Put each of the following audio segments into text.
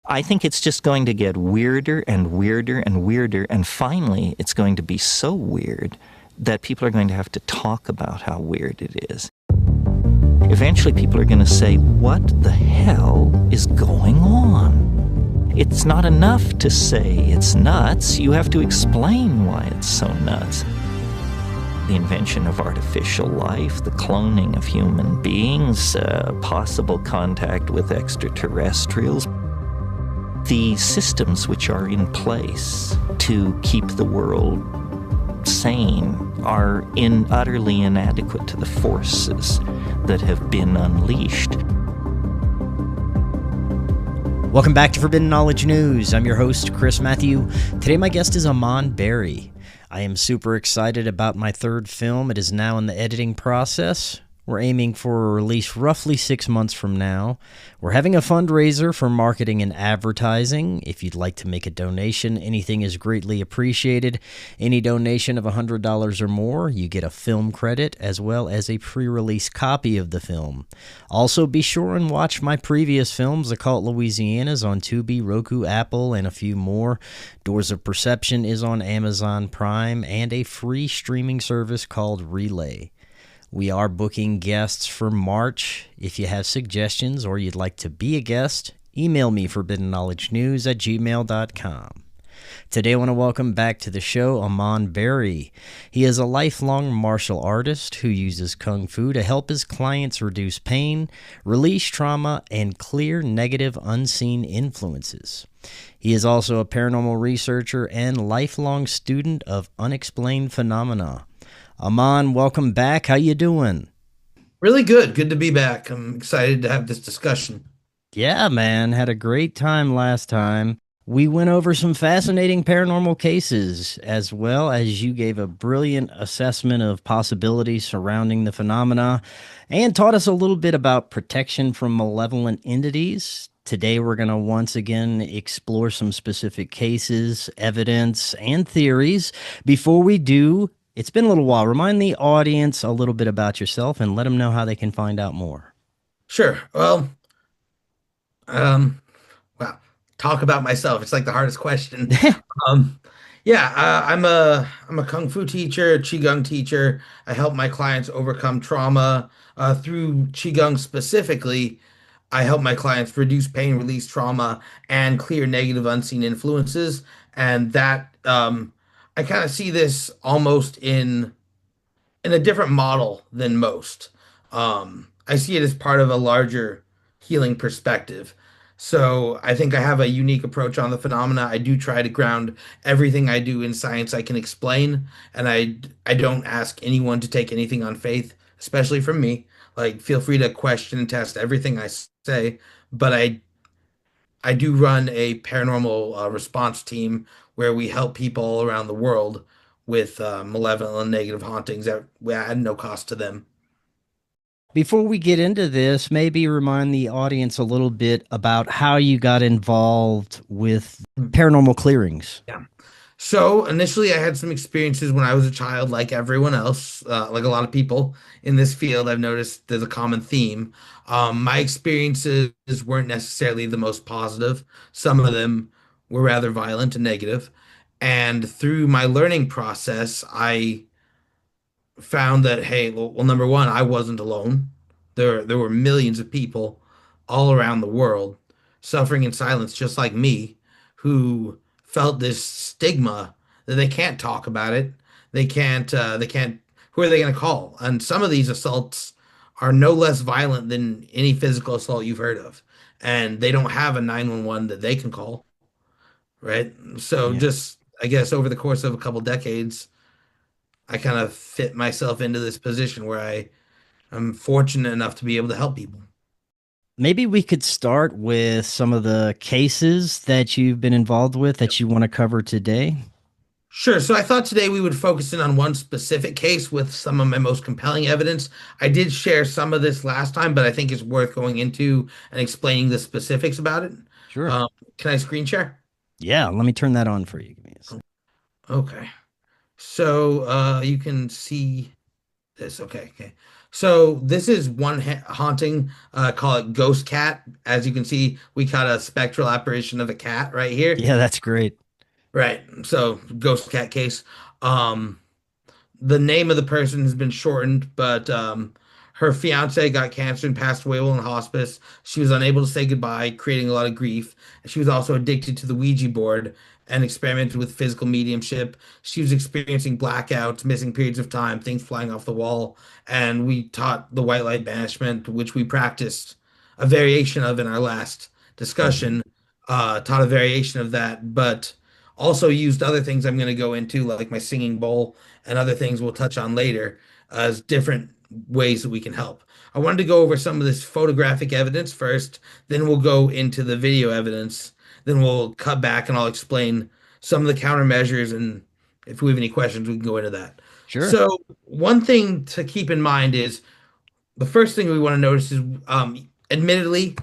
I think it's just going to get weirder and weirder and weirder, and finally it's going to be so weird that people are going to have to talk about how weird it is. Eventually people are going to say, what the hell is going on? It's not enough to say it's nuts, you have to explain why it's so nuts. The invention of artificial life, the cloning of human beings, possible contact with extraterrestrials, the systems which are in place to keep the world sane are utterly inadequate to the forces that have been unleashed. Welcome back to Forbidden Knowledge News. I'm your host, Chris Matthew. Today my guest is Aman Berry. I am super excited about my third film. It is now in the editing process. We're aiming for a release roughly 6 months from now. We're having a fundraiser for marketing and advertising. If you'd like to make a donation, anything is greatly appreciated. Any donation of $100 or more, you get a film credit as well as a pre-release copy of the film. Also, be sure and watch my previous films, Occult Louisiana's on Tubi, Roku, Apple, and a few more. Doors of Perception is on Amazon Prime and a free streaming service called Relay. We are booking guests for March. If you have suggestions or you'd like to be a guest, email me forbiddenknowledgenews@gmail.com. Today I want to welcome back to the show Aman Berry. He is a lifelong martial artist who uses Kung Fu to help his clients reduce pain, release trauma, and clear negative unseen influences. He is also a paranormal researcher and lifelong student of unexplained phenomena. Aman, welcome back. How you doing? Really good. Good to be back. I'm excited to have this discussion. Yeah, man. Had a great time last time. We went over some fascinating paranormal cases, as well as you gave a brilliant assessment of possibilities surrounding the phenomena and taught us a little bit about protection from malevolent entities. Today, we're going to once again explore some specific cases, evidence, and theories. Before we do, it's been a little while. Remind the audience a little bit about yourself and let them know how they can find out more. Sure. Well, wow. Talk about myself. It's like the hardest question. Um, yeah, I'm a Kung Fu teacher, a Qigong teacher. I help my clients overcome trauma through Qigong specifically. I help my clients reduce pain, release trauma, and clear negative unseen influences. And that I kind of see this almost in a different model than most. I see it as part of a larger healing perspective. So I think I have a unique approach on the phenomena. I do try to ground everything I do in science I can explain, and I don't ask anyone to take anything on faith, especially from me. Like, feel free to question and test everything I say, but I do run a paranormal response team where we help people all around the world with malevolent and negative hauntings that we add no cost to them. Before we get into this, maybe remind the audience a little bit about how you got involved with paranormal clearings. Yeah. So initially, I had some experiences when I was a child, like everyone else, like a lot of people in this field. I've noticed there's a common theme. My experiences weren't necessarily the most positive. Some of them were rather violent and negative. And through my learning process, I found that, hey, well, number one, I wasn't alone. There were millions of people all around the world suffering in silence, just like me, who felt this stigma that they can't talk about it. They can't, who are they going to call? And some of these assaults are no less violent than any physical assault you've heard of. And they don't have a 911 that they can call, right? So Yeah. just, I guess, over the course of a couple decades, I kind of fit myself into this position where I'm fortunate enough to be able to help people. Maybe we could start with some of the cases that you've been involved with that you want to cover today. Sure. So I thought today we would focus in on one specific case with some of my most compelling evidence. I did share some of this last time, but I think it's worth going into and explaining the specifics about it. Sure. Can I screen share? Yeah, let me turn that on for you. Give me a second. Okay. So you can see this. Okay. So this is one haunting, call it ghost cat. As you can see, we got a spectral apparition of a cat right here. Yeah, that's great. Right. So ghost cat case. Um, the name of the person has been shortened, but her fiance got cancer and passed away while in hospice. She was unable to say goodbye, creating a lot of grief. She was also addicted to the Ouija board and experimented with physical mediumship. She was experiencing blackouts, missing periods of time, things flying off the wall, and we taught the white light banishment, which we practiced a variation of in our last Mhm. discussion. Taught a variation of that, but also used other things I'm going to go into, like my singing bowl and other things we'll touch on later as different ways that we can help. I wanted to go over some of this photographic evidence first, then we'll go into the video evidence, then we'll cut back and I'll explain some of the countermeasures, and if we have any questions, we can go into that. Sure. So, one thing to keep in mind is the first thing we want to notice is, admittedly,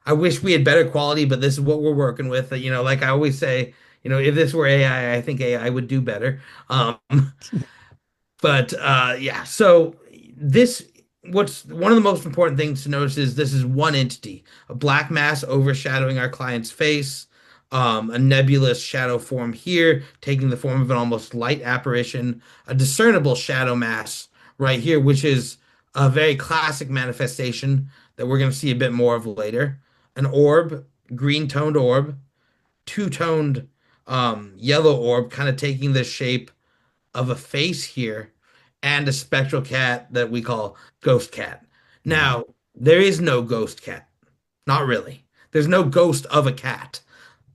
I wish we had better quality, but this is what we're working with. Like I always say, if this were AI, I think AI would do better. Um, But yeah, so this what's one of the most important things to notice is this is one entity, a black mass overshadowing our client's face, a nebulous shadow form here, taking the form of an almost light apparition, a discernible shadow mass right here, which is a very classic manifestation that we're going to see a bit more of later. An orb, green toned orb, two-toned yellow orb, kind of taking the shape of a face here and a spectral cat that we call ghost cat. Mhm. Now, there is no ghost cat. Not really. There's no ghost of a cat.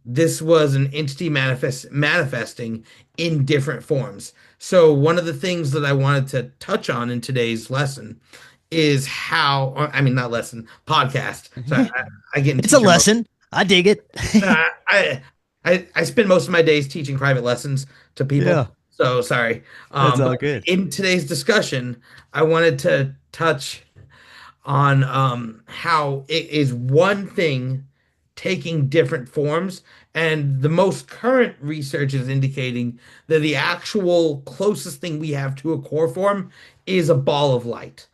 This was an entity manifesting in different forms. So one of the things that I wanted to touch on in today's lesson is how, I mean, not lesson, podcast. So I get in It's a teacher mode. lesson. I dig it. Uh, I, I spend most of my days teaching private lessons to Yeah, people. So sorry. that's But all good. in today's discussion, I wanted to touch on how it is one thing taking different forms. And the most current research is indicating that the actual closest thing we have to a core form is a ball of light,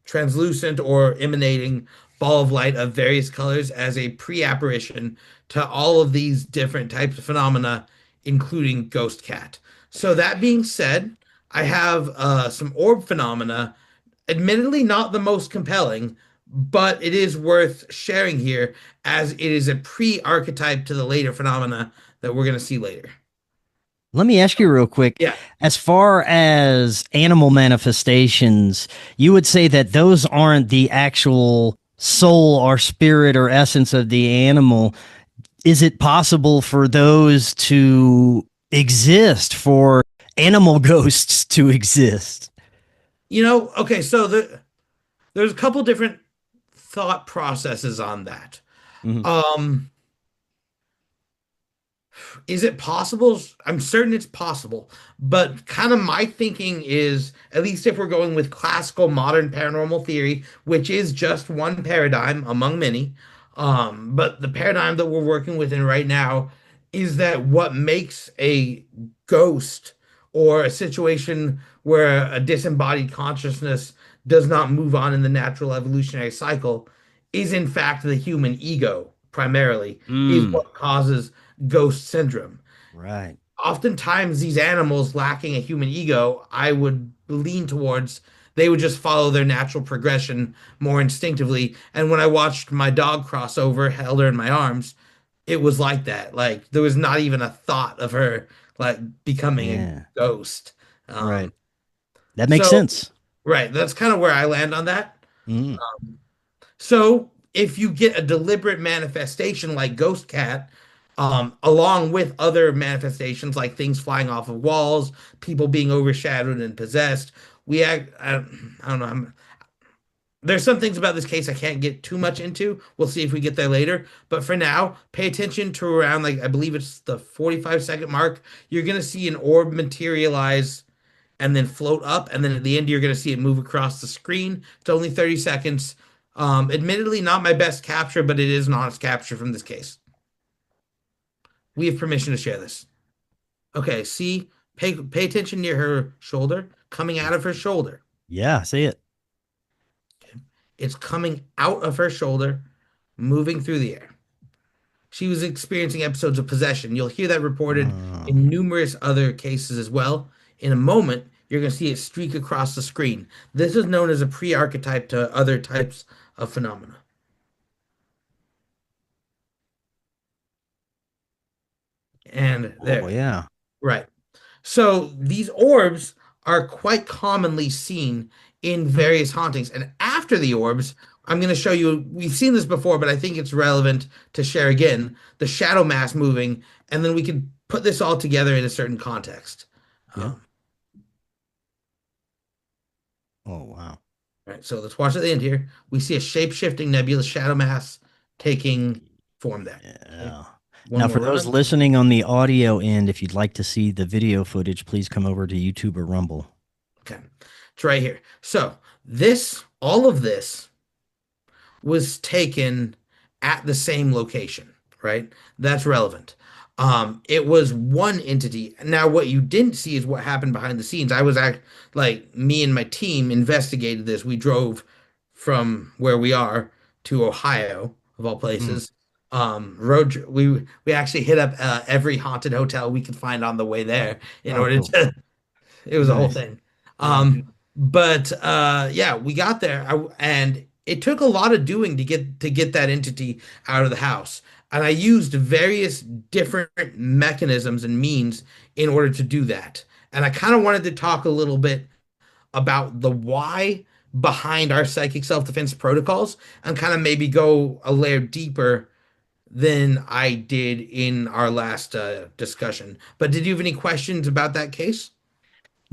translucent or emanating ball of light of various colors as a pre-apparition to all of these different types of phenomena, including ghost cat. So that being said, I have some orb phenomena, admittedly not the most compelling, but it is worth sharing here as it is a pre-archetype to the later phenomena that we're going to see later. Let me ask you real quick. Yeah, As far as animal manifestations, you would say that those aren't the actual soul or spirit or essence of the animal. Is it possible for those to exist, for animal ghosts to exist? okay, so there's a couple different thought processes on that. Mhm. Um, Is it possible? I'm certain it's possible, but kind of my thinking is, at least if we're going with classical modern paranormal theory, which is just one paradigm among many, but the paradigm that we're working within right now is that what makes a ghost or a situation where a disembodied consciousness does not move on in the natural evolutionary cycle is in fact the human ego primarily, is Mm, what causes ghost syndrome. right. Oftentimes, these animals lacking a human ego, I would lean towards they would just follow their natural progression more instinctively. And when I watched my dog cross over, held her in my arms, it was like that. Like there was not even a thought of her like becoming a Yeah, ghost. right. Um, That makes so sense. right, that's kind of where I land on that. Mm. So if you get a deliberate manifestation like Ghost Cat, along with other manifestations like things flying off of walls, people being overshadowed and possessed, I don't know. There's some things about this case I can't get too much into. We'll see if we get there later. But for now, pay attention to around, like, I believe it's the 45-second mark. You're going to see an orb materialize and then float up. And then at the end, you're going to see it move across the screen. It's only 30 seconds. Admittedly, not my best capture, but it is an honest capture from this case. We have permission to share this. Okay, see, pay attention near her shoulder, coming out of her shoulder. Yeah, see it. It's coming out of her shoulder, moving through the air. She was experiencing episodes of possession. You'll hear that reported Oh, in numerous other cases as well. In a moment, you're going to see it streak across the screen. This is known as a pre-archetype to other types of phenomena. And oh there, yeah. right. So these orbs are quite commonly seen in various hauntings. And after the orbs, I'm going to show you, we've seen this before, but I think it's relevant to share again, the shadow mass moving, and then we can put this all together in a certain context. Yeah. Um, Oh wow. right, so let's watch at the end here. We see a shape-shifting nebulous shadow mass taking form there. Okay, Yeah. one Now, more for those run. listening on the audio end, if you'd like to see the video footage, please come over to YouTube or Rumble. Okay, it's right here. So this, all of this was taken at the same location, right? That's relevant. It was one entity. Now, what you didn't see is what happened behind the scenes. Like me and my team investigated this. We drove from where we are to Ohio, of all Hmm. places. We actually hit up every haunted hotel we could find on the way there in Oh, order cool. to it was a whole Nice. thing. Yeah. But yeah, we got there, and it took a lot of doing to get that entity out of the house. And I used various different mechanisms and means in order to do that. And I kind of wanted to talk a little bit about the why behind our psychic self-defense protocols and kind of maybe go a layer deeper than I did in our last discussion. But did you have any questions about that case?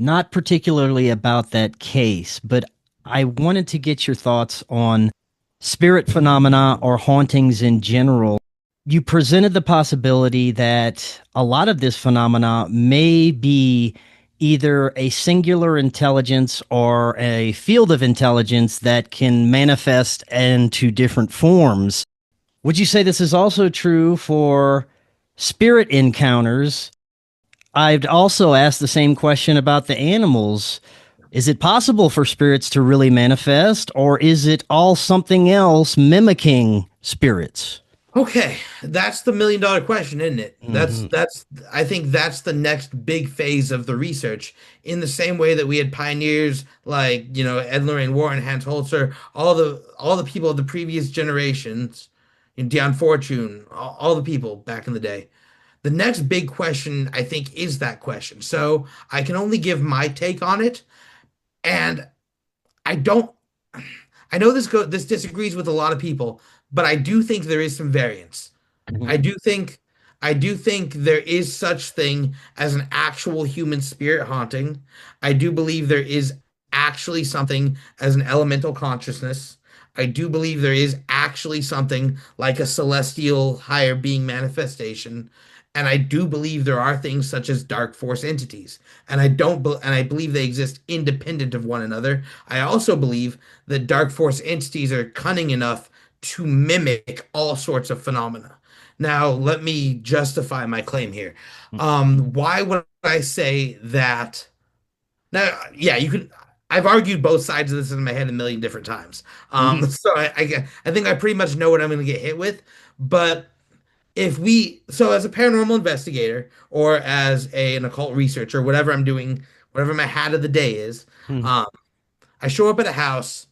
Not particularly about that case, but I wanted to get your thoughts on spirit phenomena or hauntings in general. You presented the possibility that a lot of this phenomena may be either a singular intelligence or a field of intelligence that can manifest into different forms. Would you say this is also true for spirit encounters? I'd also ask the same question about the animals. Is it possible for spirits to really manifest, or is it all something else mimicking spirits? Okay, that's the million-dollar question, isn't it? Hmm. I think that's the next big phase of the research. In the same way that we had pioneers like, Ed and Lorraine Warren, Hans Holzer, all the people of the previous generations, Dion Fortune, all the people back in the day. The next big question, I think, is that question. So I can only give my take on it, and I don't I know this disagrees with a lot of people, but I do think there is some variance. I do think I do think there is such thing as an actual human spirit haunting. I do believe there is actually something as an elemental consciousness. I do believe there is actually something like a celestial higher being manifestation. And I do believe there are things such as dark force entities. And I believe they exist independent of one another. I also believe that dark force entities are cunning enough to mimic all sorts of phenomena. Now, let me justify my claim here. Why would I say that? Now, yeah, you could. I've argued both sides of this in my head a million different times. So I think I pretty much know what I'm going to get hit with. But so as a paranormal investigator or as an occult researcher, whatever I'm doing, whatever my hat of the day is, um, I show up at a house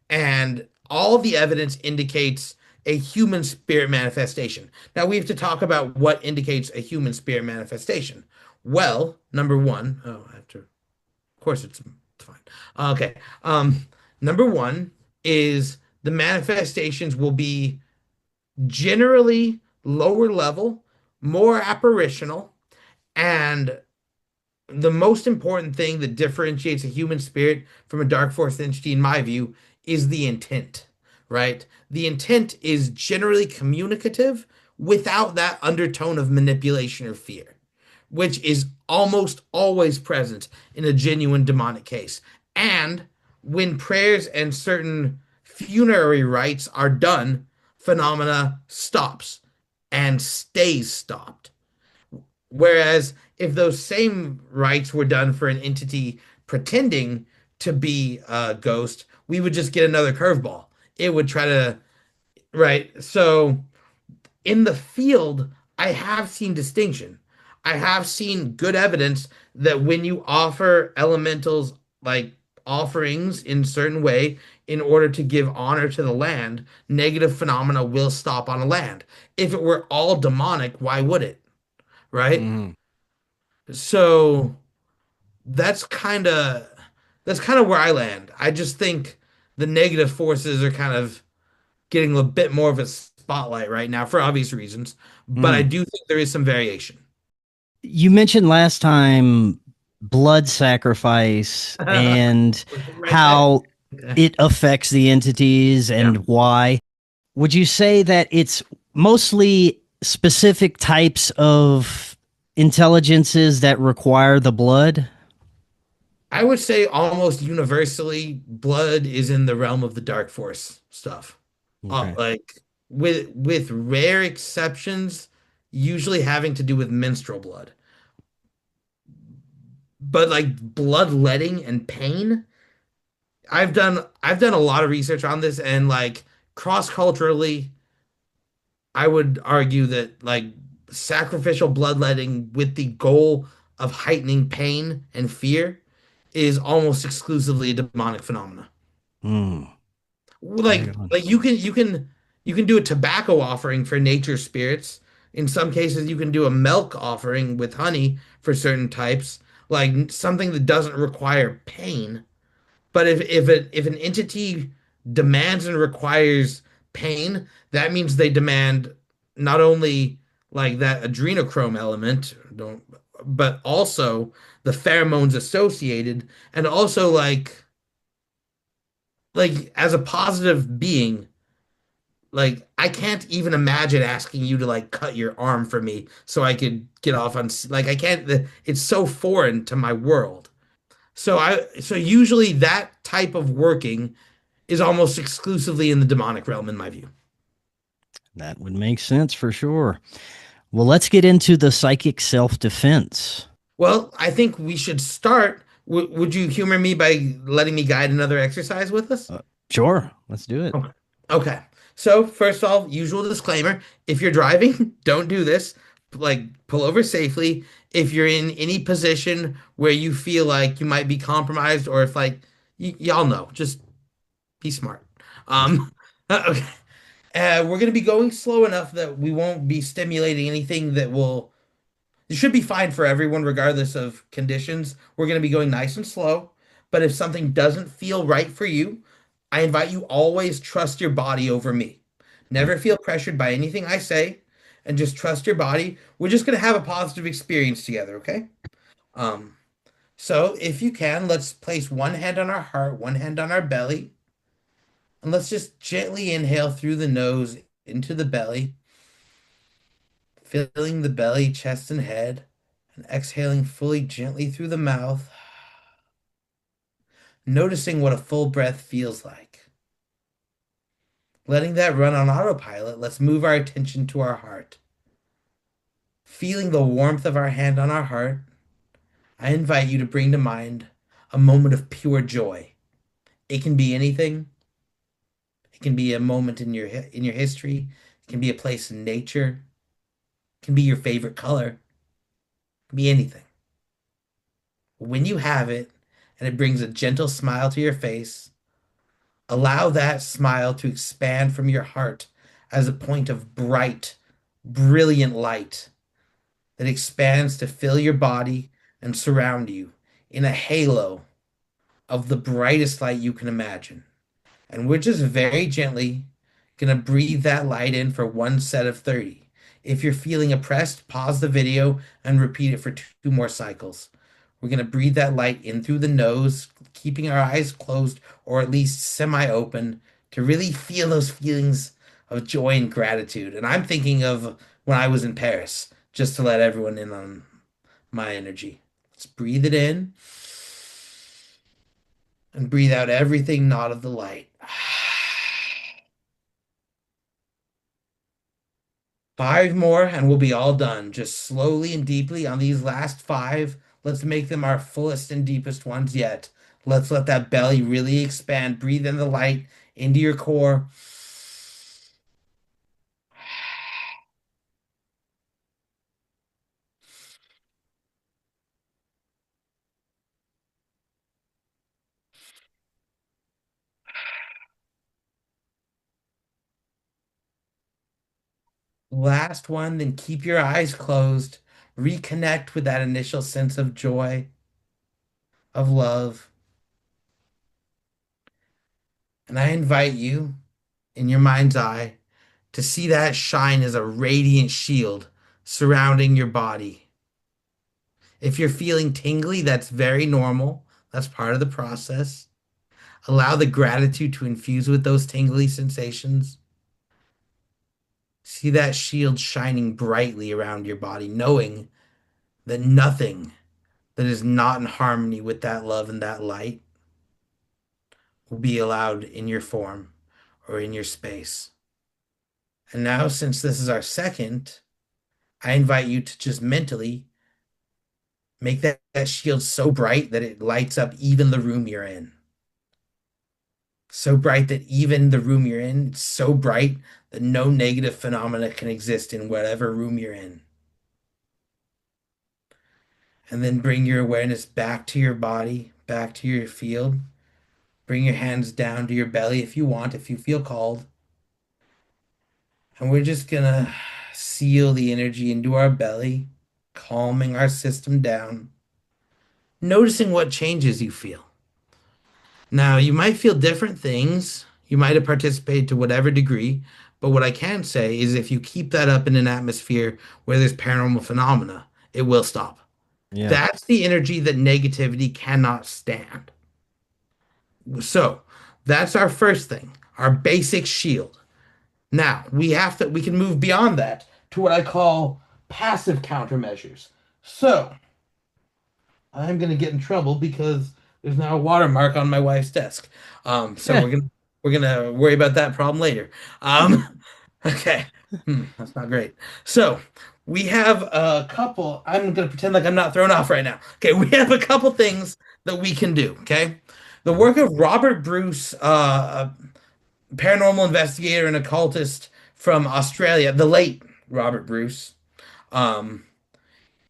and all the evidence indicates a human spirit manifestation. Now we have to talk about what indicates a human spirit manifestation. Well, number one, oh, I have to, of course it's fine. Okay. Number one is the manifestations will be generally lower level, more apparitional, and the most important thing that differentiates a human spirit from a dark force entity, in my view, is the intent, right? The intent is generally communicative without that undertone of manipulation or fear, which is almost always present in a genuine demonic case. And when prayers and certain funerary rites are done, phenomena stops and stays stopped. Whereas if those same rites were done for an entity pretending to be a ghost, we would just get another curveball. It would try to, right? So in the field, I have seen distinction. I have seen good evidence that when you offer elementals like offerings in certain way in order to give honor to the land, negative phenomena will stop on a land. If it were all demonic, why would it? Right? Hmm. So that's kind of that's kind of where I land. I just think the negative forces are kind of getting a bit more of a spotlight right now for obvious reasons, but I Mm. do think there is some variation. You mentioned last time blood sacrifice and Right there. how Okay. it affects the entities Yeah. and why. Would you say that it's mostly specific types of intelligences that require the blood? I would say almost universally, blood is in the realm of the dark force stuff. Okay. Like with rare exceptions, usually having to do with menstrual blood. But like bloodletting and pain, I've done a lot of research on this and like cross-culturally, I would argue that like sacrificial bloodletting with the goal of heightening pain and fear is almost exclusively a demonic phenomena. Hmm. Like Right on. like you can do a tobacco offering for nature spirits. In some cases, you can do a milk offering with honey for certain types, like something that doesn't require pain. But if an entity demands and requires pain, that means they demand not only like that adrenochrome element, don't, but also the pheromones associated, and also like as a positive being, like I can't even imagine asking you to like cut your arm for me so I could get off on like I can't. It's so foreign to my world. So usually that type of working is almost exclusively in the demonic realm, in my view. That would make sense for sure. Well, let's get into the psychic self defense. Well, I think we should start. Would you humor me by letting me guide another exercise with us? Sure, let's do it. Okay. Okay. So, first off, usual disclaimer, if you're driving, don't do this. Like, pull over safely. If you're in any position where you feel like you might be compromised, or if, like, y'all know, just be smart. Um, okay. We're going to be going slow enough that we won't be stimulating anything that will. It should be fine for everyone, regardless of conditions. We're going to be going nice and slow. But if something doesn't feel right for you, I invite you always trust your body over me. Never feel pressured by anything I say and just trust your body. We're just going to have a positive experience together, okay? Um, so if you can, let's place one hand on our heart, one hand on our belly, and let's just gently inhale through the nose into the belly, filling the belly, chest, and head, and exhaling fully gently through the mouth, noticing what a full breath feels like. Letting that run on autopilot, let's move our attention to our heart. Feeling the warmth of our hand on our heart, I invite you to bring to mind a moment of pure joy. It can be anything. It can be a moment in your history. It can be a place in nature. It can be your favorite color. It can be anything. When you have it and it brings a gentle smile to your face, allow that smile to expand from your heart as a point of bright, brilliant light that expands to fill your body and surround you in a halo of the brightest light you can imagine. And we're just very gently going to breathe that light in for one set of 30. If you're feeling oppressed, pause the video and repeat it for two more cycles. We're going to breathe that light in through the nose, keeping our eyes closed or at least semi open to really feel those feelings of joy and gratitude. And I'm thinking of when I was in Paris, just to let everyone in on my energy. Let's breathe it in and breathe out everything not of the light. Five more and we'll be all done. Just slowly and deeply on these last five. Let's make them our fullest and deepest ones yet. Let's let that belly really expand. Breathe in the light into your core. Last one, then keep your eyes closed. Reconnect with that initial sense of joy, of love. And I invite you in your mind's eye to see that shine as a radiant shield surrounding your body. If you're feeling tingly, that's very normal. That's part of the process. Allow the gratitude to infuse with those tingly sensations. See that shield shining brightly around your body, knowing that nothing that is not in harmony with that love and that light will be allowed in your form or in your space. And now, since this is our second, I invite you to just mentally make that shield so bright that it lights up even the room you're in. So bright that even the room you're in, it's so bright that no negative phenomena can exist in whatever room you're in. And then bring your awareness back to your body, back to your field. Bring your hands down to your belly if you want, if you feel called. And we're just gonna seal the energy into our belly, calming our system down, noticing what changes you feel. Now, you might feel different things. You might have participated to whatever degree, but what I can say is if you keep that up in an atmosphere where there's paranormal phenomena, it will stop. Yeah. That's the energy that negativity cannot stand. So, that's our first thing, our basic shield. Now, we can move beyond that to what I call passive countermeasures. So, I'm going to get in trouble because there's now a watermark on my wife's desk. So we're gonna worry about that problem later. Okay, that's not great. So we have a couple. I'm gonna pretend like I'm not thrown off right now. Okay, we have a couple things that we can do. Okay, the work of Robert Bruce, a paranormal investigator and occultist from Australia, the late Robert Bruce. Um,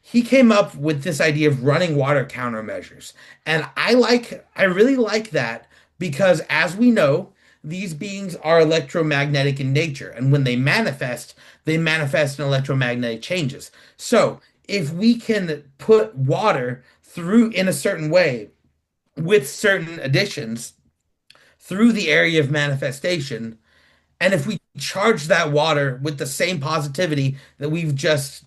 he came up with this idea of running water countermeasures. And I really like that because as we know, these beings are electromagnetic in nature. And when they manifest in electromagnetic changes. So if we can put water through in a certain way with certain additions through the area of manifestation, and if we charge that water with the same positivity that we've just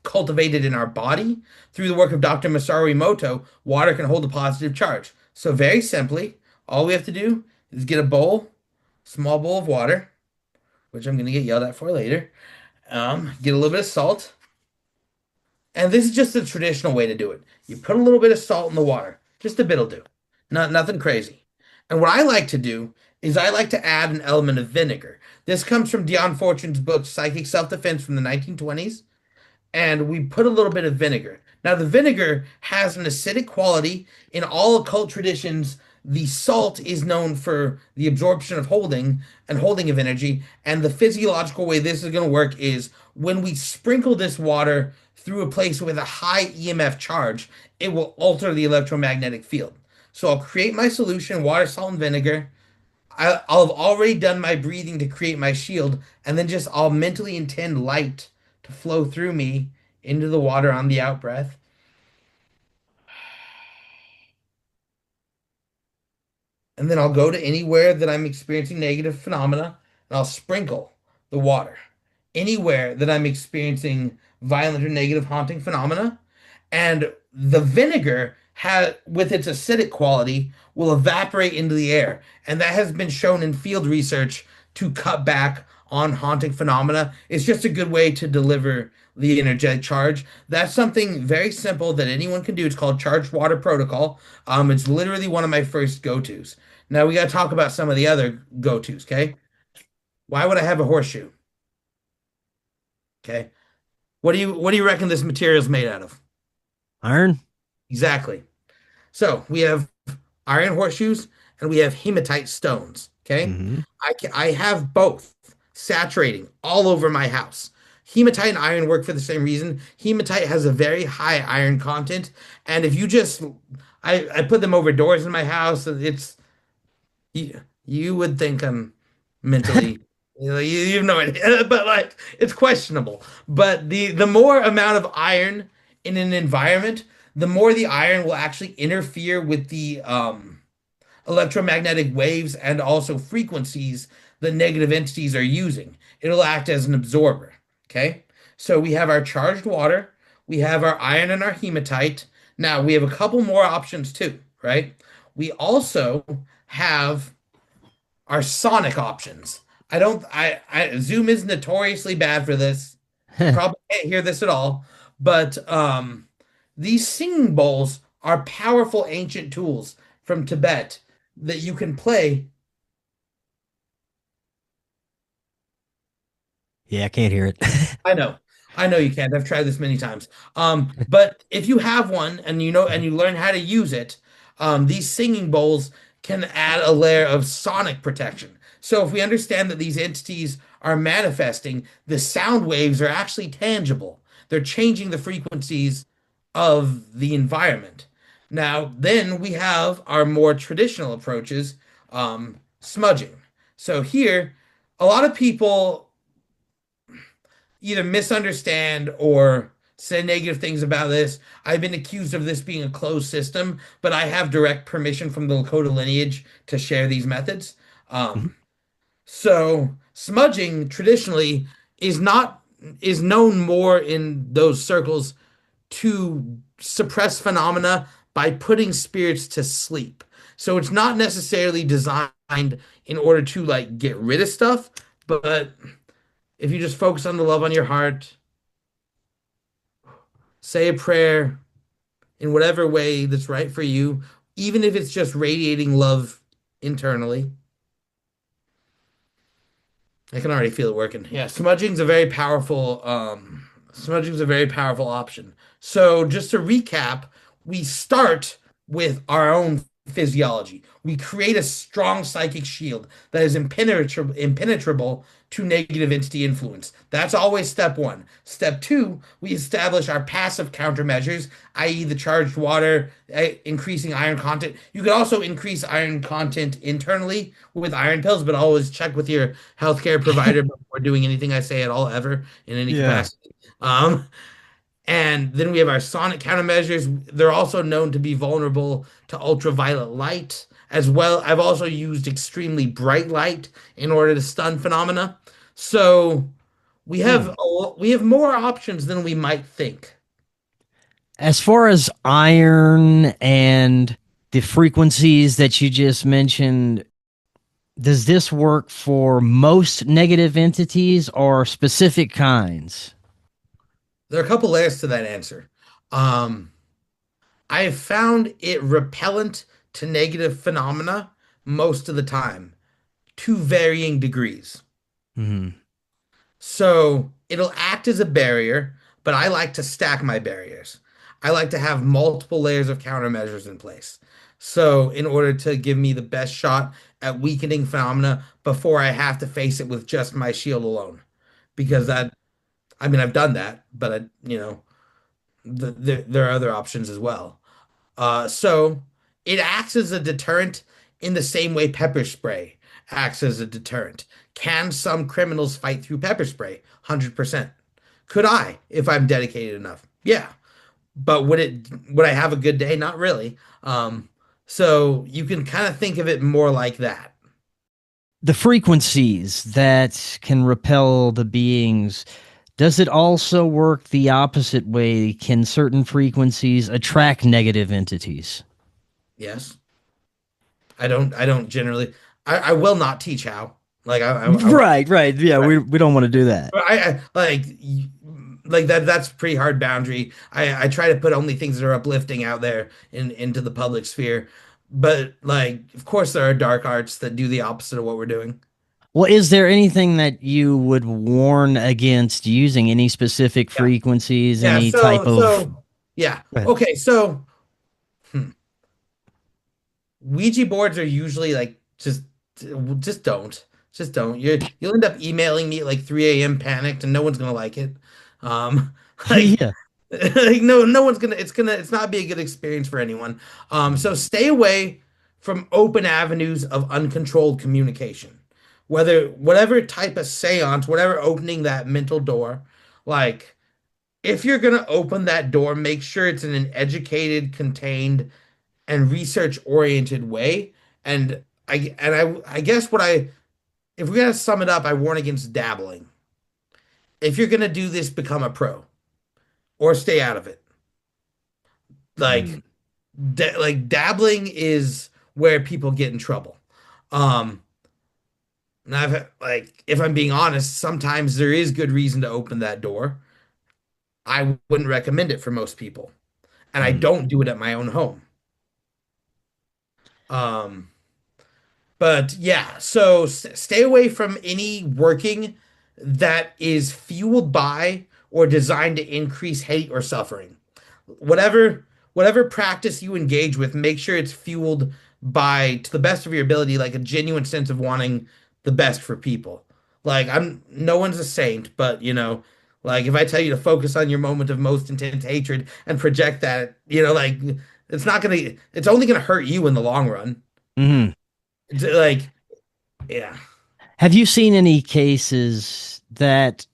cultivated in our body through the work of Dr. Masaru Emoto, water can hold a positive charge. So very simply, all we have to do is get a bowl, small bowl of water, which I'm going to get yelled at for later. Get a little bit of salt, and this is just the traditional way to do it. You put a little bit of salt in the water, just a bit'll do, nothing crazy. And what I like to do is I like to add an element of vinegar. This comes from Dion Fortune's book Psychic Self-Defense from the 1920s, and we put a little bit of vinegar. Now, the vinegar has an acidic quality. In all occult traditions, the salt is known for the absorption of holding of energy. And the physiological way this is going to work is when we sprinkle this water through a place with a high EMF charge, it will alter the electromagnetic field. So I'll create my solution, water, salt, and vinegar. I'll have already done my breathing to create my shield, and then just I'll mentally intend light to flow through me into the water on the out breath. And then I'll go to anywhere that I'm experiencing negative phenomena and I'll sprinkle the water. Anywhere that I'm experiencing violent or negative haunting phenomena. And the vinegar with its acidic quality will evaporate into the air. And that has been shown in field research to cut back on haunting phenomena. It's just a good way to deliver the energetic charge. That's something very simple that anyone can do. It's called charged water protocol. It's literally one of my first go-tos. Now we got to talk about some of the other go-tos, okay? Why would I have a horseshoe? Okay. What do you reckon this material is made out of? Iron? Exactly. So we have iron horseshoes, and we have hematite stones. Okay. Hmm. I have both saturating all over my house. Hematite and iron work for the same reason. Hematite has a very high iron content, and if you just, I put them over doors in my house. It's you would think I'm mentally, you have no idea, but like it's questionable. But the more amount of iron in an environment, the more the iron will actually interfere with the electromagnetic waves and also frequencies the negative entities are using. It'll act as an absorber. Okay. So we have our charged water, we have our iron and our hematite. Now we have a couple more options too, right? We also have our sonic options. Zoom is notoriously bad for this. You probably can't hear this at all, but these singing bowls are powerful ancient tools from Tibet that you can play. Yeah, I can't hear it. I know. I know you can't. I've tried this many times. But if you have one and you know and you learn how to use it, these singing bowls can add a layer of sonic protection. So if we understand that these entities are manifesting, the sound waves are actually tangible. They're changing the frequencies of the environment. Now, then we have our more traditional approaches, smudging. So here, a lot of people either misunderstand or say negative things about this. I've been accused of this being a closed system, but I have direct permission from the Lakota lineage to share these methods. Mhm. So smudging traditionally is not is known more in those circles to suppress phenomena by putting spirits to sleep. So it's not necessarily designed in order to like get rid of stuff, but if you just focus on the love on your heart, say a prayer in whatever way that's right for you, even if it's just radiating love internally. I can already feel it working. Yeah, smudging's a very powerful option. So just to recap, we start with our own physiology. We create a strong psychic shield that is impenetrable to negative entity influence. That's always step one. Step two, we establish our passive countermeasures, i.e., the charged water, increasing iron content. You can also increase iron content internally with iron pills, but always check with your healthcare provider before doing anything I say at all ever in any Yeah. capacity. Um, and then we have our sonic countermeasures. They're also known to be vulnerable to ultraviolet light as well. I've also used extremely bright light in order to stun phenomena. So Hmm. we have more options than we might think. As far as iron and the frequencies that you just mentioned, does this work for most negative entities or specific kinds? There are a couple layers to that answer. Um, I have found it repellent to negative phenomena most of the time, to varying degrees. Hmm. So it'll act as a barrier, but I like to stack my barriers. I like to have multiple layers of countermeasures in place. So in order to give me the best shot at weakening phenomena before I have to face it with just my shield alone. Because that, I mean, I've done that, but there are other options as well. So it acts as a deterrent in the same way pepper spray acts as a deterrent. Can some criminals fight through pepper spray? 100%. Could I if I'm dedicated enough? Yeah. But would I have a good day? Not really. So you can kind of think of it more like that. The frequencies that can repel the beings, does it also work the opposite way? Can certain frequencies attract negative entities? Yes. I don't generally I will not teach how. Like Right, right. Yeah, I, we don't want to do that. I like that that's a pretty hard boundary. I try to put only things that are uplifting out there into the public sphere. But like of course there are dark arts that do the opposite of what we're doing. Well, is there anything that you would warn against using? Any specific Yeah. frequencies, Yeah, any type of yeah. Go ahead. Okay, so hmm, Ouija boards are usually like just don't. Just don't. You'll end up emailing me at like 3 a.m. panicked and no one's gonna like it. Um like Yeah. like no one's it's not be a good experience for anyone. So stay away from open avenues of uncontrolled communication. Whatever type of seance, whatever opening that mental door, like if you're gonna open that door, make sure it's in an educated, contained, and research-oriented way. And I guess if we gotta sum it up, I warn against dabbling. If you're gonna do this, become a pro or stay out of it. Like Mm. like dabbling is where people get in trouble. Um, and like if I'm being honest, sometimes there is good reason to open that door. I wouldn't recommend it for most people, and I Mm. don't do it at my own home. Um, but yeah, so stay away from any working that is fueled by or designed to increase hate or suffering. Whatever practice you engage with, make sure it's fueled by, to the best of your ability, like a genuine sense of wanting the best for people. Like I'm no one's a saint, but like if I tell you to focus on your moment of most intense hatred and project that, like it's only gonna hurt you in the long run. Mm. Like, yeah. Have you seen any cases that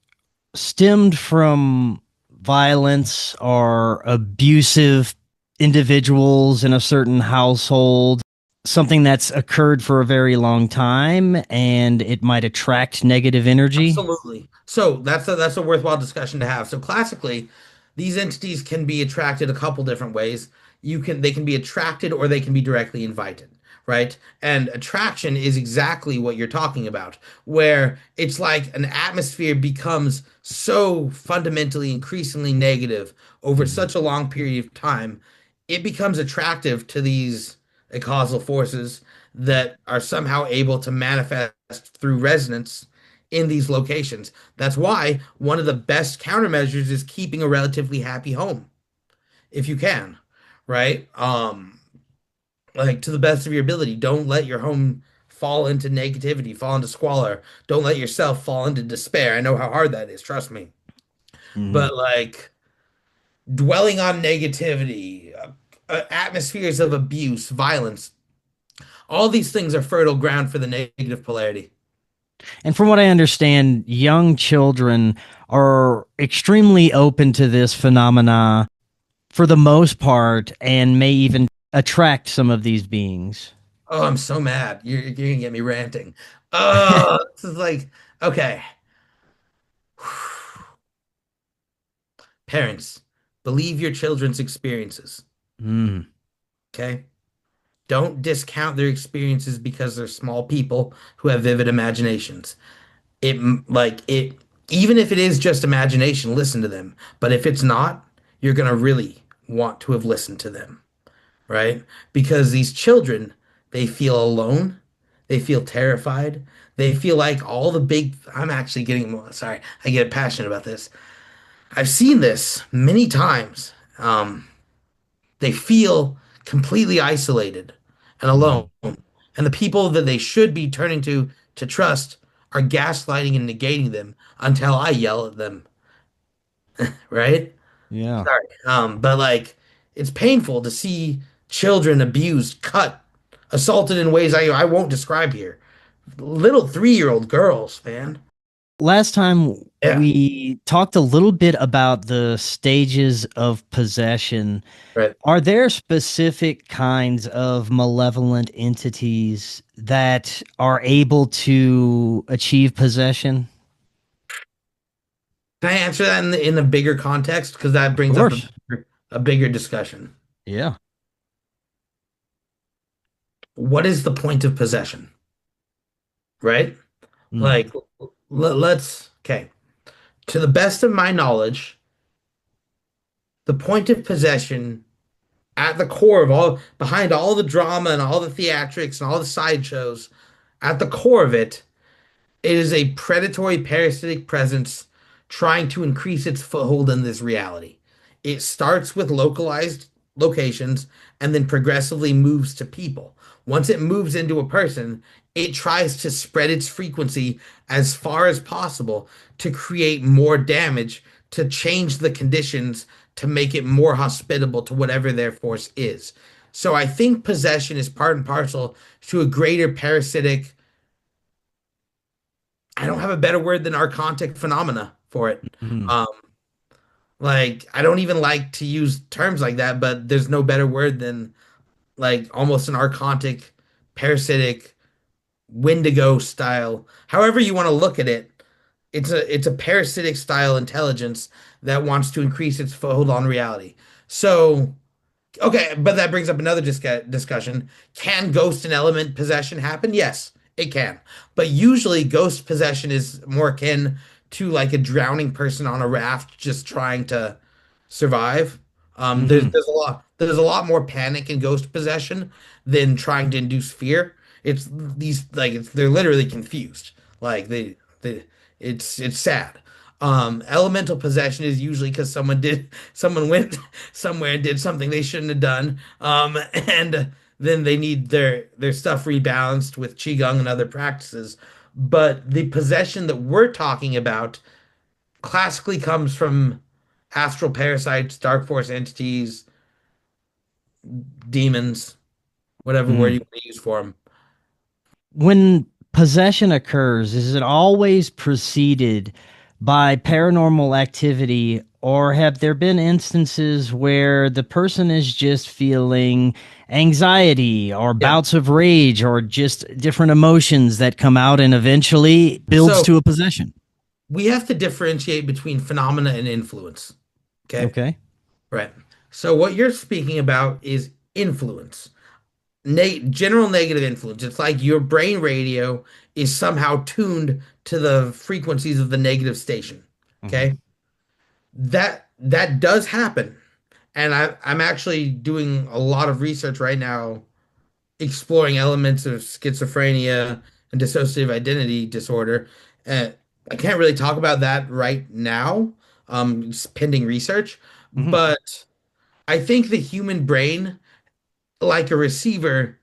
stemmed from violence or abusive individuals in a certain household, something that's occurred for a very long time and it might attract negative energy? Absolutely. So that's a worthwhile discussion to have. So classically, these entities can be attracted a couple different ways. They can be attracted or they can be directly invited, right? And attraction is exactly what you're talking about, where it's like an atmosphere becomes so fundamentally increasingly negative over Mhm. such a long period of time, it becomes attractive to these causal forces that are somehow able to manifest through resonance in these locations. That's why one of the best countermeasures is keeping a relatively happy home if you can, right? Like to the best of your ability, don't let your home fall into negativity, fall into squalor. Don't let yourself fall into despair. I know how hard that is, trust me. Mhm. But like dwelling on negativity, atmospheres of abuse, violence, all these things are fertile ground for the negative polarity. And from what I understand, young children are extremely open to this phenomena for the most part and may even attract some of these beings. Oh, I'm so mad. You're gonna get me ranting. Oh, this is like, okay. Parents, believe your children's experiences. Mm. Okay? Don't discount their experiences because they're small people who have vivid imaginations. Even if it is just imagination, listen to them. But if it's not, you're gonna really want to have listened to them, right? Because these children, they feel alone, they feel terrified, they feel like I'm actually getting, sorry, I get passionate about this. I've seen this many times. They feel completely isolated and alone. Mm. And the people that they should be turning to trust are gaslighting and negating them until I yell at them, right? Yeah. Sorry. But like it's painful to see children abused, cut, assaulted in ways I won't describe here. Little 3-year-old girls, man. Last time Yeah, we talked a little bit about the stages of possession. right. Are there specific kinds of malevolent entities that are able to achieve possession? Can I answer that in a bigger context? Because that Of brings up course. a bigger discussion. Yeah. What is the point of possession? Right? Mm. Like, okay. To the best of my knowledge, the point of possession at the core of behind all the drama and all the theatrics and all the sideshows, at the core of it, it is a predatory parasitic presence trying to increase its foothold in this reality. It starts with localized. locations and then progressively moves to people. Once it moves into a person, it tries to spread its frequency as far as possible to create more damage, to change the conditions, to make it more hospitable to whatever their force is. So I think possession is part and parcel to a greater parasitic, I don't have a better word than archontic phenomena for it. Mhm. Um, like I don't even like to use terms like that, but there's no better word than like almost an archontic, parasitic, Wendigo style. However you want to look at it, it's a parasitic style intelligence that wants to increase its foothold on reality. So okay, but that brings up another discussion. Can ghost and element possession happen? Yes, it can. But usually ghost possession is more akin to like a drowning person on a raft just trying to survive. Mhm. There's a lot more panic in ghost possession than trying to induce fear. It's these like they're literally confused. Like they it's sad. Elemental possession is usually because someone went somewhere and did something they shouldn't have done. And then they need their stuff rebalanced with qigong and other practices. But the possession that we're talking about classically comes from astral parasites, dark force entities, demons, whatever word Mhm. you want to use for them. When possession occurs, is it always preceded by paranormal activity, or have there been instances where the person is just feeling anxiety or Yeah. bouts of rage or just different emotions that come out and eventually builds So to a possession? we have to differentiate between phenomena and influence. Okay. Okay. Right. So what you're speaking about is influence. General negative influence. It's like your brain radio is somehow tuned to the frequencies of the negative station. Mhm. Okay. That does happen. And I'm actually doing a lot of research right now exploring elements of schizophrenia and dissociative identity disorder. Uh, I can't really talk about that right now. It's pending research, Mhm. but I think the human brain, like a receiver,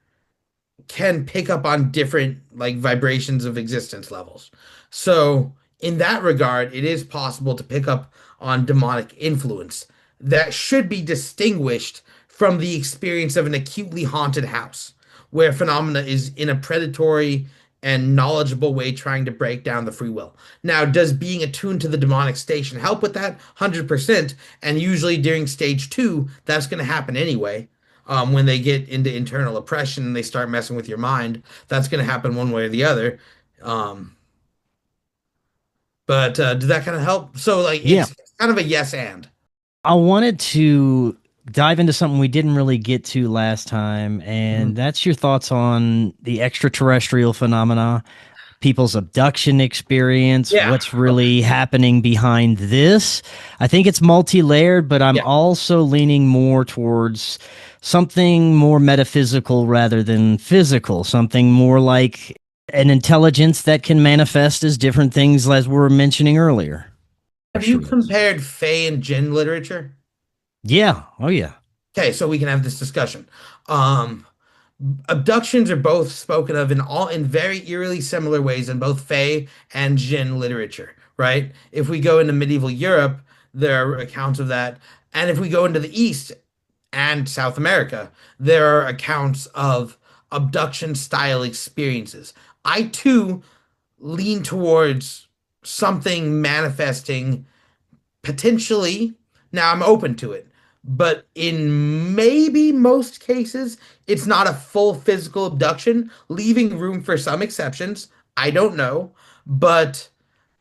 can pick up on different like vibrations of existence levels. So, in that regard, it is possible to pick up on demonic influence that should be distinguished from the experience of an acutely haunted house, where phenomena is in a predatory and knowledgeable way trying to break down the free will. Now, does being attuned to the demonic station help with that? 100%. And usually during stage two, that's going to happen anyway. When they get into internal oppression and they start messing with your mind, that's going to happen one way or the other. Um, but Does that kind of help? So like Yeah. it's kind of a yes and. I wanted to dive into something we didn't really get to last time, and Mhm. that's your thoughts on the extraterrestrial phenomena, people's abduction experience, Yeah. what's really happening behind this. I think it's multi-layered, but I'm Yeah. also leaning more towards something more metaphysical rather than physical, something more like an intelligence that can manifest as different things as we were mentioning earlier. Have you Terrestrials. compared Fey and Jinn literature? Yeah. Oh, yeah. Okay, so we can have this discussion. Um, Abductions are both spoken of in very eerily similar ways in both Fey and Jinn literature, right? If we go into medieval Europe, there are accounts of that. And if we go into the East and South America, there are accounts of abduction style experiences. I too lean towards something manifesting potentially. Now I'm open to it, but in maybe most cases, it's not a full physical abduction, leaving room for some exceptions. I don't know, but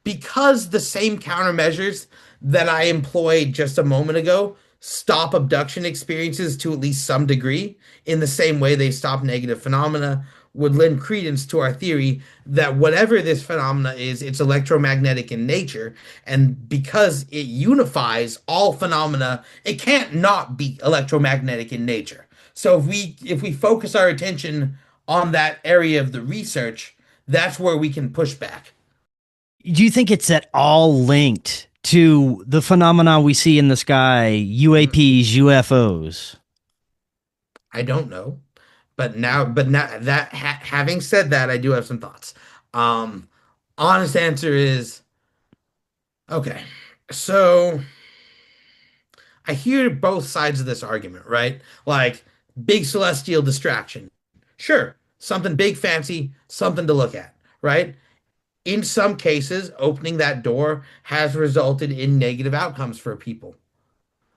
because the same countermeasures that I employed just a moment ago stop abduction experiences to at least some degree, in the same way they stop negative phenomena, would lend credence to our theory that whatever this phenomena is, it's electromagnetic in nature. And because it unifies all phenomena, it can't not be electromagnetic in nature. So if we focus our attention on that area of the research, that's where we can push back. Do you think it's at all linked to the phenomena we see in the sky, UAPs, UFOs? I don't know. But now that having said that, I do have some thoughts. Um, Honest answer is okay. So I hear both sides of this argument, right? Like big celestial distraction. Sure, something big, fancy, something to look at, right? In some cases, opening that door has resulted in negative outcomes for people.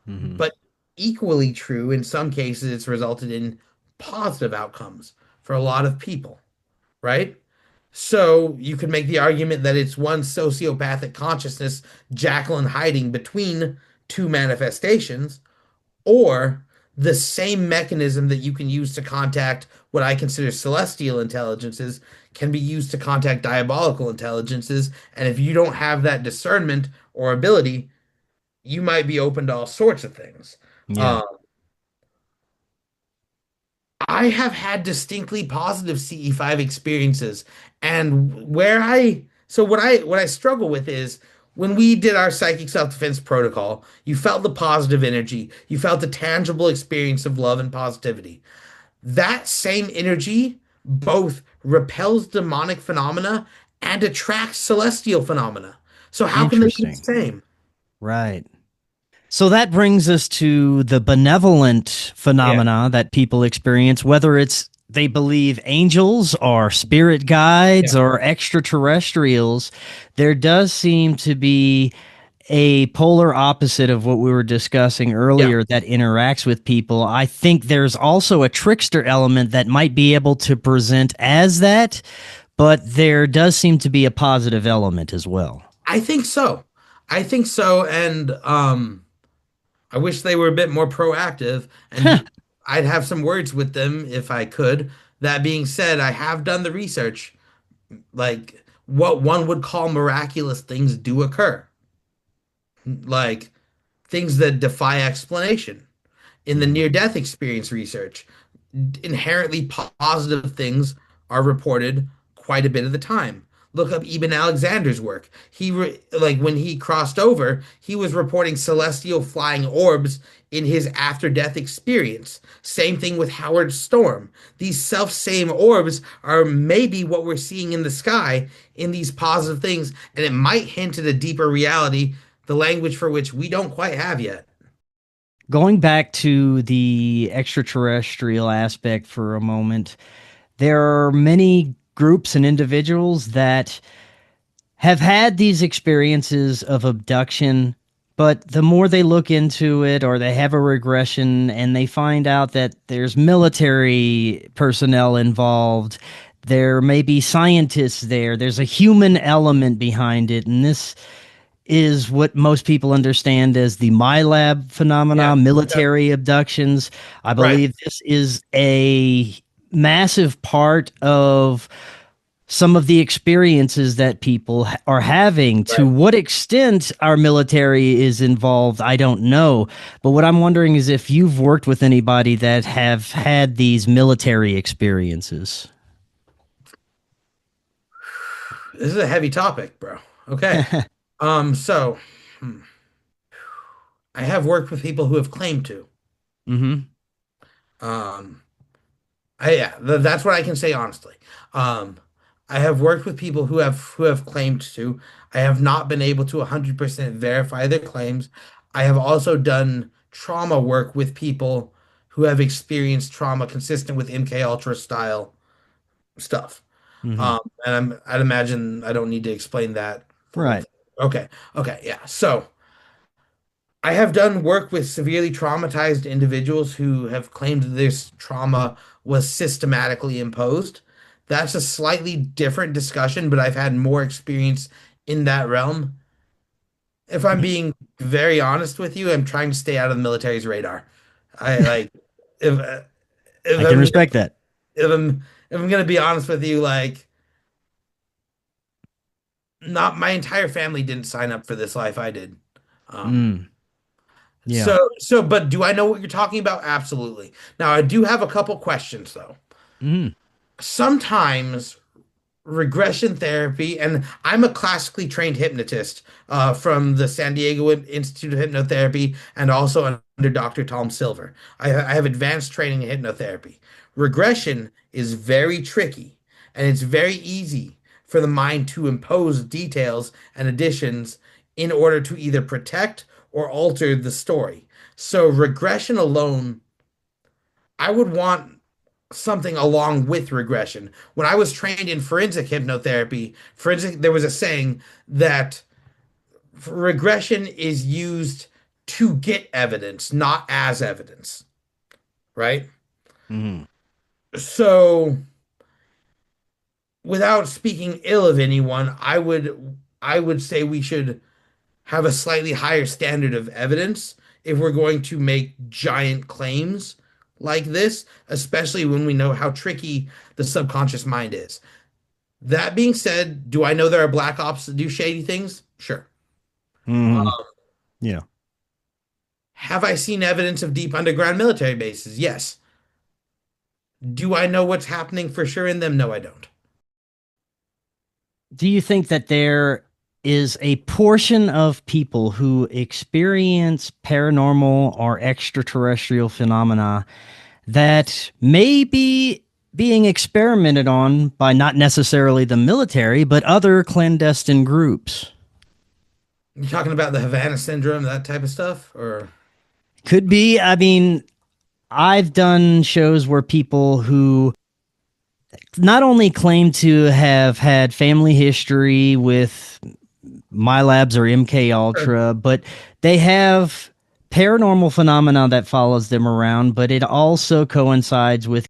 Hmm. But equally true, in some cases, it's resulted in positive outcomes for a lot of people, right? So you could make the argument that it's one sociopathic consciousness, Jacqueline hiding between two manifestations, or the same mechanism that you can use to contact what I consider celestial intelligences can be used to contact diabolical intelligences. And if you don't have that discernment or ability, you might be open to all sorts of things. Yeah. Um, I have had distinctly positive CE5 experiences, and what I struggle with is when we did our psychic self-defense protocol, you felt the positive energy, you felt the tangible experience of love and positivity. That same energy both repels demonic phenomena and attracts celestial phenomena. So how can they be the Interesting. same? Right. So that brings us to the benevolent Yeah, phenomena that people experience, whether it's they believe angels or spirit yeah, guides or extraterrestrials. There does seem to be a polar opposite of what we were discussing yeah. earlier that interacts with people. I think there's also a trickster element that might be able to present as that, but there does seem to be a positive element as well. I think so. I think so, and I wish they were a bit more proactive, and I'd have some words with them if I could. That being said, I have done the research. Like what one would call miraculous things do occur, like things that defy explanation. In the Mhm. near-death experience research, inherently positive things are reported quite a bit of the time. Look up Eben Alexander's work. Like when he crossed over, he was reporting celestial flying orbs in his after-death experience. Same thing with Howard Storm. These self-same orbs are maybe what we're seeing in the sky in these positive things, and it might hint at a deeper reality, the language for which we don't quite have yet. Going back to the extraterrestrial aspect for a moment, there are many groups and individuals that have had these experiences of abduction, but the more they look into it or they have a regression and they find out that there's military personnel involved, there may be scientists there, there's a human element behind it, and this is what most people understand as the MyLab Yeah. phenomena, Yeah. military abductions. I Right. believe this is a massive part of some of the experiences that people are having. To Right. what extent our military is involved, I don't know. But what I'm wondering is if you've worked with anybody that have had these military experiences. This is a heavy topic, bro. Okay. So hmm, I have worked with people who have claimed to. Hmm. Um, that's what I can say honestly. Um, I have worked with people who have claimed to. I have not been able to 100% verify their claims. I have also done trauma work with people who have experienced trauma consistent with MK Ultra style stuff. Hmm. I'd imagine I don't need to explain that full. Right. Okay. Okay. Yeah. So I have done work with severely traumatized individuals who have claimed that this trauma was systematically imposed. That's a slightly different discussion, but I've had more experience in that realm. If I'm being very honest with you, I'm trying to stay out of the military's radar. I like if if I can I'm respect that. if I'm if I'm gonna be honest with you, like not my entire family didn't sign up for this life I did. Um, Mm, yeah. but do I know what you're talking about? Absolutely. Now, I do have a couple questions though. Mm, Sometimes regression therapy, and I'm a classically trained hypnotist from the San Diego Institute of Hypnotherapy and also under Dr. Tom Silver. I have advanced training in hypnotherapy. Regression is very tricky, and it's very easy for the mind to impose details and additions in order to either protect or alter the story. So regression alone, I would want something along with regression. When I was trained in forensic hypnotherapy, there was a saying that regression is used to get evidence, not as evidence, right? Mhm. So, without speaking ill of anyone, I would say we should have a slightly higher standard of evidence if we're going to make giant claims like this, especially when we know how tricky the subconscious mind is. That being said, do I know there are black ops that do shady things? Sure. Mhm. Yeah. Have I seen evidence of deep underground military bases? Yes. Do I know what's happening for sure in them? No, I don't. Do you think that there is a portion of people who experience paranormal or extraterrestrial phenomena that may be being experimented on by not necessarily the military, but other clandestine groups? You talking about the Havana syndrome, that type of stuff? Or Could be. I mean, I've done shows where people who not only claim to have had family history with MyLabs or MK sure. Ultra, but they have paranormal phenomena that follows them around, but it also coincides with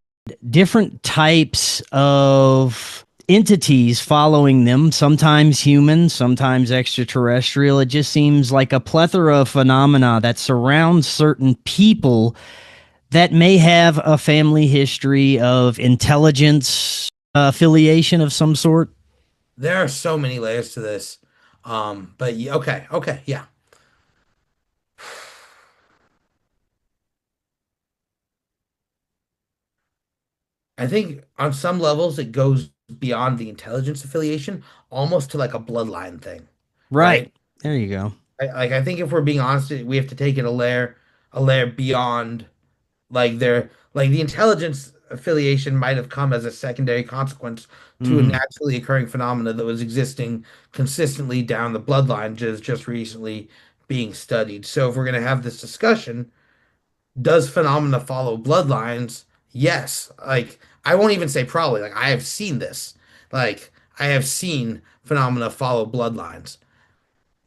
different types of entities following them, sometimes human, sometimes extraterrestrial. It just seems like a plethora of phenomena that surrounds certain people that may have a family history of intelligence affiliation of some sort. There are so many layers to this. But okay, okay, yeah. I think on some levels it goes beyond the intelligence affiliation, almost to like a bloodline thing, Right. right? There you go. I think if we're being honest, we have to take it a layer beyond like the intelligence affiliation might have come as a secondary consequence to a Hmm. naturally occurring phenomena that was existing consistently down the bloodline, just recently being studied. So if we're going to have this discussion, does phenomena follow bloodlines? Yes. Like I won't even say probably. Like I have seen this. Like I have seen phenomena follow bloodlines.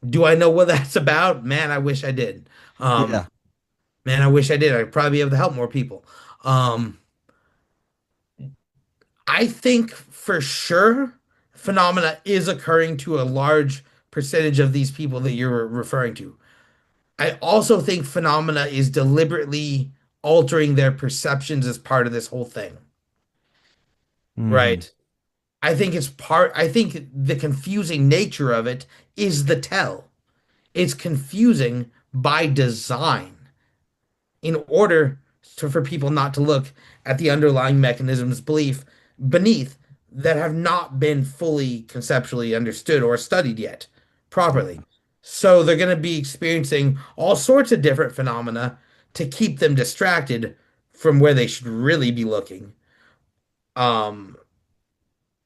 Do I know what that's about? Man, I wish I did. Yeah. Um, man, I wish I did. I'd probably be able to help more people. Um, I think for sure phenomena is occurring to a large percentage of these people that you're referring to. I also think phenomena is deliberately altering their perceptions as part of this whole thing, Hmm. right? I think the confusing nature of it is the tell. It's confusing by design in order for people not to look at the underlying mechanisms belief beneath that have not been fully conceptually understood or studied yet properly. So they're going to be experiencing all sorts of different phenomena to keep them distracted from where they should really be looking. Um,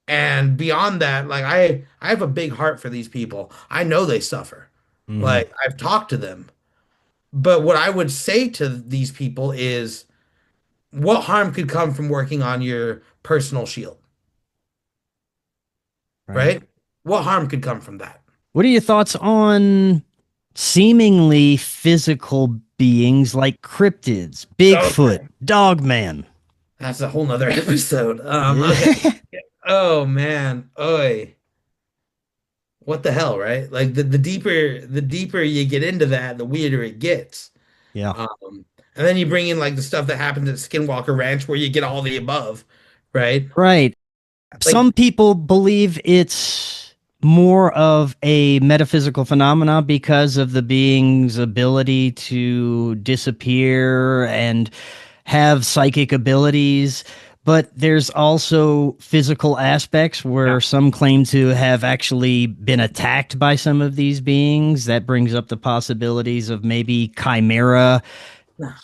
and beyond that, like I have a big heart for these people. I know they suffer. Hmm. Like I've talked to them. But what I would say to these people is what harm could come from working on your personal shield, Right. right? What harm could come from that? What are your thoughts on seemingly physical beings like cryptids, Bigfoot, Okay. Dogman? That's a whole nother episode. Okay. Oh man. Oi. What the hell, right? Like the deeper you get into that, the weirder it gets. Yeah. Um, and then you bring in like the stuff that happens at Skinwalker Ranch where you get all the above, right? Right. Some Like, people believe it's more of a metaphysical phenomena because of the being's ability to disappear and have psychic abilities. But there's also physical aspects Yeah. where some claim to have actually been attacked by some of these beings. That brings up the possibilities of maybe chimera,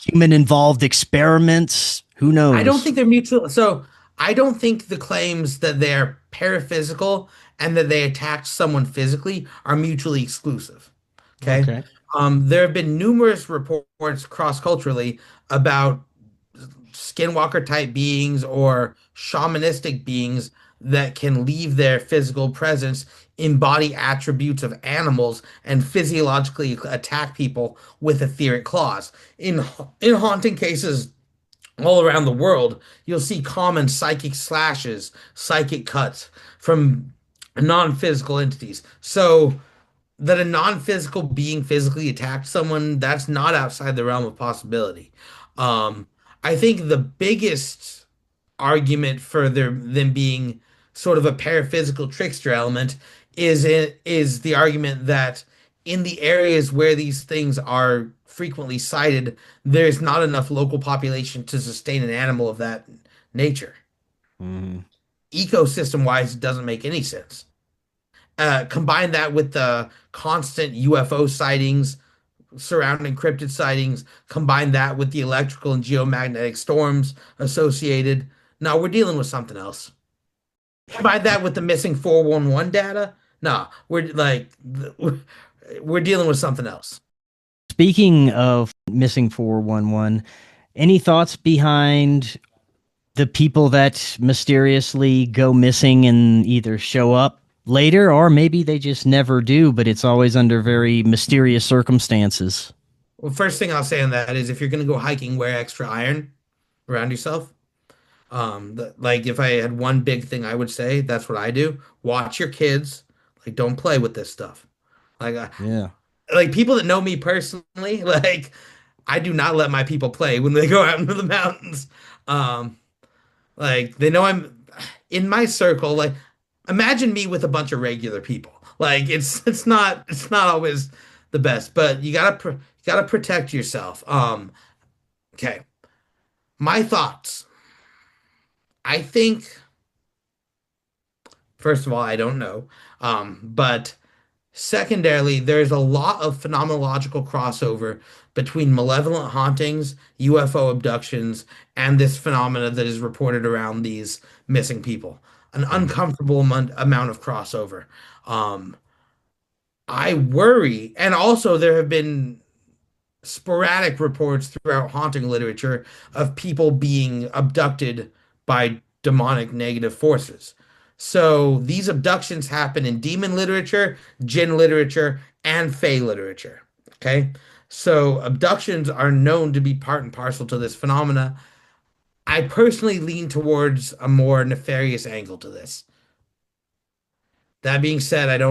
human involved experiments. Who I don't knows? think they're mutual. So I don't think the claims that they're paraphysical and that they attacked someone physically are mutually exclusive. Okay. Okay. There have been numerous reports cross-culturally about skinwalker type beings or shamanistic beings that can leave their physical presence, embody attributes of animals, and physiologically attack people with etheric claws. In haunting cases all around the world, you'll see common psychic slashes, psychic cuts from non-physical entities. So that a non-physical being physically attacked someone, that's not outside the realm of possibility. Um, I think the biggest argument for them being sort of a paraphysical trickster element is the argument that in the areas where these things are frequently sighted, there's not enough local population to sustain an animal of that nature. Mhm. Ecosystem wise, it doesn't make any sense. Combine that with the constant UFO sightings surrounding cryptid sightings, combine that with the electrical and geomagnetic storms associated. No, we're dealing with something else. Combine that with the missing 411 data. No, we're dealing with something else. Speaking of missing 411, any thoughts behind the people that mysteriously go missing and either show up later or maybe they just never do, but it's always under very mysterious circumstances? Well, first thing I'll say on that is if you're gonna go hiking, wear extra iron around yourself. Like if I had one big thing I would say, that's what I do. Watch your kids. Like, don't play with this stuff. Like, Yeah. like people that know me personally, like I do not let my people play when they go out into the mountains. Um, like they know I'm in my circle. Like, imagine me with a bunch of regular people. Like it's not always the best, but you gotta protect yourself. Okay. My thoughts. I think first of all, I don't know. But secondarily, there's a lot of phenomenological crossover between malevolent hauntings, UFO abductions, and this phenomena that is reported around these missing people. An uncomfortable amount of crossover. Um, I worry, and also there have been sporadic reports throughout haunting literature of people being abducted by demonic negative forces. So these abductions happen in demon literature, jinn literature, and fae literature. Okay. So abductions are known to be part and parcel to this phenomena. I personally lean towards a more nefarious angle to this. That being said,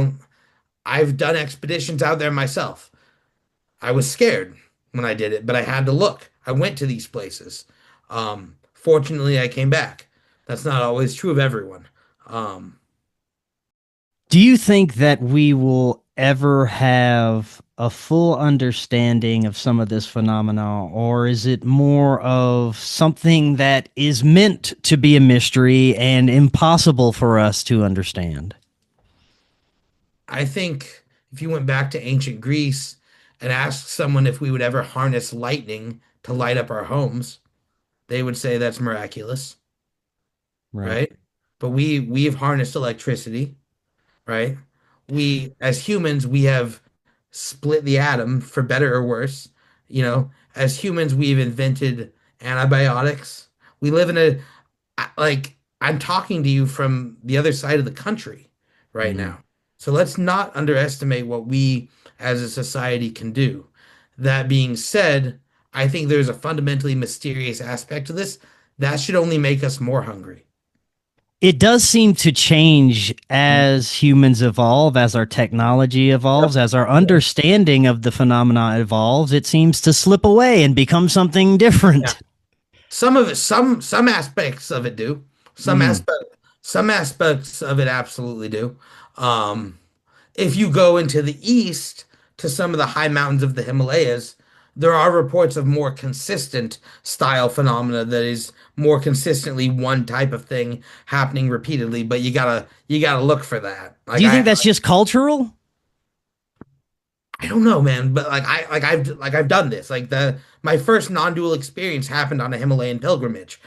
I've done expeditions out there myself. I was scared when I did it, but I had to look. I went to these places. Fortunately, I came back. That's not always true of everyone. Um, Do you think that we will ever have a full understanding of some of this phenomena, or is it more of something that is meant to be a mystery and impossible for us to understand? I think if you went back to ancient Greece and asked someone if we would ever harness lightning to light up our homes, they would say that's miraculous, Right. right? But we've harnessed electricity, right? We as humans we have split the atom for better or worse. As humans we've invented antibiotics. We live in like I'm talking to you from the other side of the country right Mhm. now. So let's not underestimate what we as a society can do. That being said, I think there's a fundamentally mysterious aspect to this that should only make us more hungry. It does seem to change as humans evolve, as our technology Yep. evolves, as our understanding of the phenomena evolves. It seems to slip away and become something Yeah. different. Some of it, some aspects of it do. Some Mm. aspect, some aspects of it absolutely do. If you go into the east to some of the high mountains of the Himalayas, there are reports of more consistent style phenomena that is more consistently one type of thing happening repeatedly, but you gotta look for that. Do you think that's just cultural? I don't know, man, but I've done this. Like the my first non-dual experience happened on a Himalayan pilgrimage.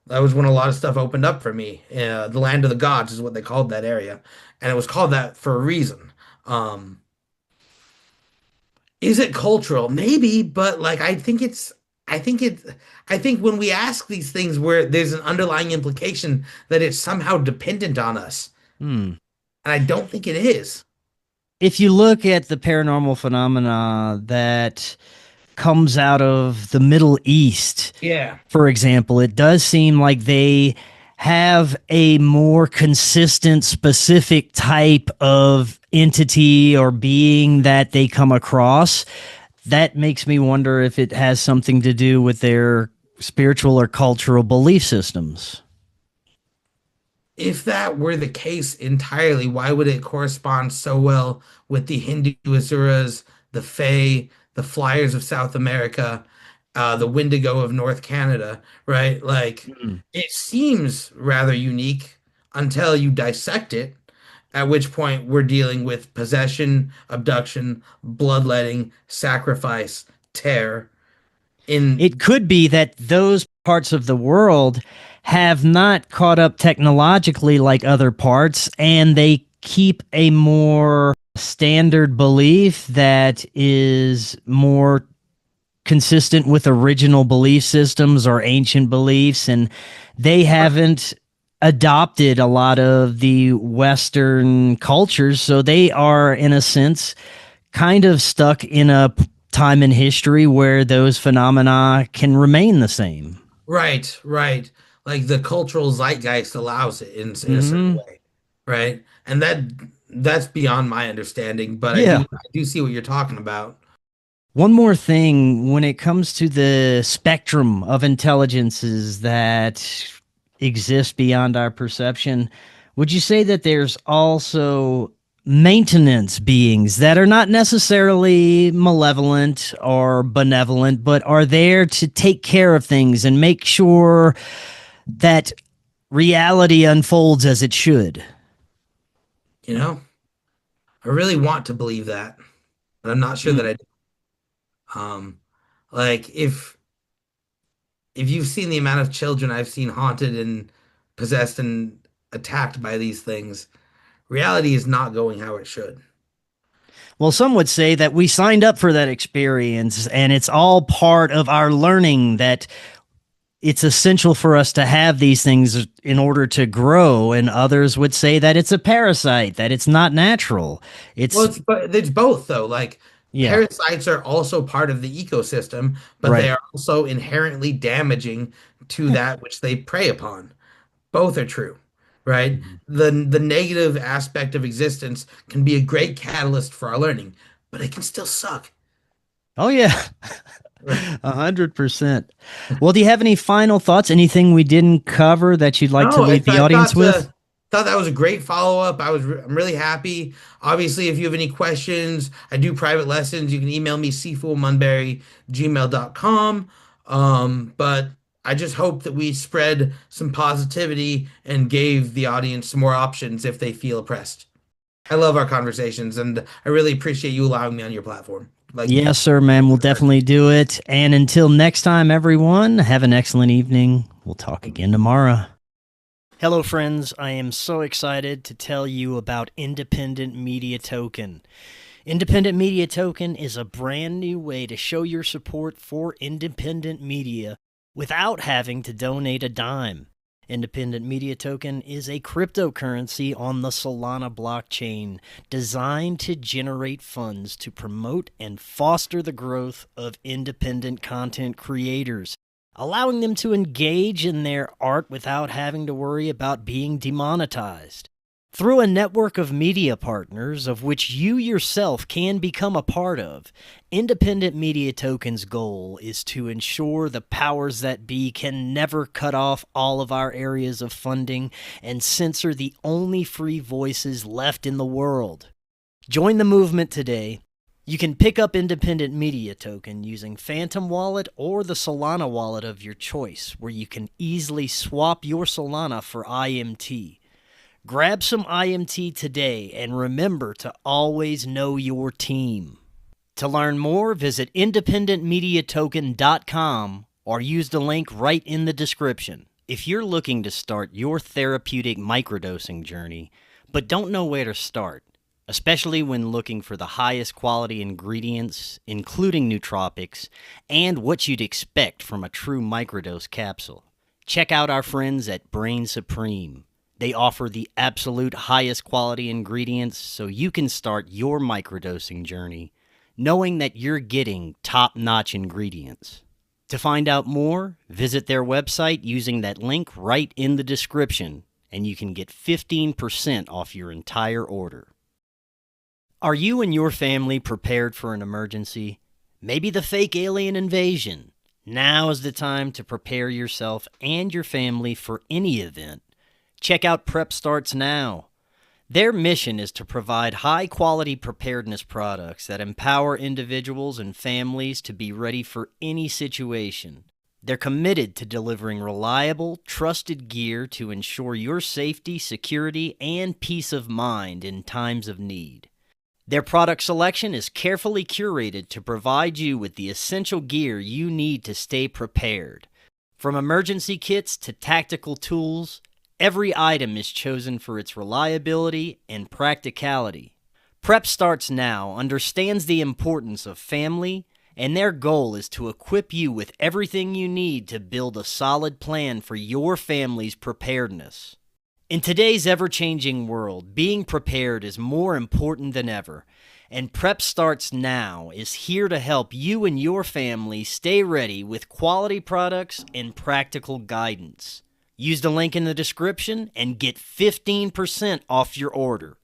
That was when a lot of stuff opened up for me. The land of the gods is what they called that area, and it was called that for a reason. Um, is it cultural? Maybe, but like I think it, I think when we ask these things where there's an underlying implication that it's somehow dependent on us, Hmm. and I don't think it is. If you look at the paranormal phenomena that comes out of the Middle East, Yeah. for example, it does seem like they have a more consistent, specific type of entity or being that they come across. That makes me wonder if it has something to do with their spiritual or cultural belief systems. If that were the case entirely, why would it correspond so well with the Hindu Asuras, the Fae, the Flyers of South America, the Wendigo of North Canada, right? Like, Hmm. it seems rather unique until you dissect it, at which point we're dealing with possession, abduction, bloodletting, sacrifice, terror. It In could be that those parts of the world have not caught up technologically like other parts, and they keep a more standard belief that is more consistent with original belief systems or ancient beliefs, and they haven't adopted a lot of the Western cultures, so they are, in a sense, kind of stuck in a time in history where those phenomena can remain the same. Right, right. Like the cultural zeitgeist allows it in a certain Hmm. way, right? And that's beyond my understanding, but Yeah. I do see what you're talking about. One more thing when it comes to the spectrum of intelligences that exist beyond our perception, would you say that there's also maintenance beings that are not necessarily malevolent or benevolent, but are there to take care of things and make sure that reality unfolds as it should? You know, I really want to believe that, but I'm not sure Hmm. that I do. Um, like if you've seen the amount of children I've seen haunted and possessed and attacked by these things, reality is not going how it should. Well, some would say that we signed up for that experience and it's all part of our learning, that it's essential for us to have these things in order to grow. And others would say that it's a parasite, that it's not natural. Well, It's, it's both though. Like yeah, parasites are also part of the ecosystem, but they right. are also inherently damaging to that which they prey upon. Both are true, right? Mhm. The negative aspect of existence can be a great catalyst for our learning, but it can still suck. Oh, yeah. 100%. Well, do you have any final thoughts? Anything we didn't cover that you'd like to No, leave the I audience with? thought that was a great follow-up. I'm really happy. Obviously, if you have any questions, I do private lessons. You can email me sifuamanberry@gmail.com. But I just hope that we spread some positivity and gave the audience some more options if they feel oppressed. I love our conversations, and I really appreciate you allowing me on your platform. Like, Yes, sir, man. We'll definitely do it. And until next time, everyone, have an excellent evening. We'll talk again tomorrow. Hello, friends. I am so excited to tell you about Independent Media Token. Independent Media Token is a brand new way to show your support for independent media without having to donate a dime. Independent Media Token is a cryptocurrency on the Solana blockchain designed to generate funds to promote and foster the growth of independent content creators, allowing them to engage in their art without having to worry about being demonetized. Through a network of media partners, of which you yourself can become a part of, Independent Media Token's goal is to ensure the powers that be can never cut off all of our areas of funding and censor the only free voices left in the world. Join the movement today You can pick up Independent Media Token using Phantom Wallet or the Solana wallet of your choice, where you can easily swap your Solana for IMT. Grab some IMT today and remember to always know your team. To learn more, visit independentmediatoken.com or use the link right in the description. If you're looking to start your therapeutic microdosing journey, but don't know where to start, especially when looking for the highest quality ingredients, including nootropics, and what you'd expect from a true microdose capsule, check out our friends at Brainsupreme. They offer the absolute highest quality ingredients so you can start your microdosing journey knowing that you're getting top-notch ingredients. To find out more, visit their website using that link right in the description, and you can get 15% off your entire order. Are you and your family prepared for an emergency? Maybe the fake alien invasion? Now is the time to prepare yourself and your family for any event. Check out Prep Starts Now. Their mission is to provide high-quality preparedness products that empower individuals and families to be ready for any situation. They're committed to delivering reliable, trusted gear to ensure your safety, security, and peace of mind in times of need. Their product selection is carefully curated to provide you with the essential gear you need to stay prepared. From emergency kits to tactical tools, every item is chosen for its reliability and practicality. Prep Starts Now understands the importance of family, and their goal is to equip you with everything you need to build a solid plan for your family's preparedness. In today's ever-changing world, being prepared is more important than ever, and Prep Starts Now is here to help you and your family stay ready with quality products and practical guidance. Use the link in the description and get 15% off your order.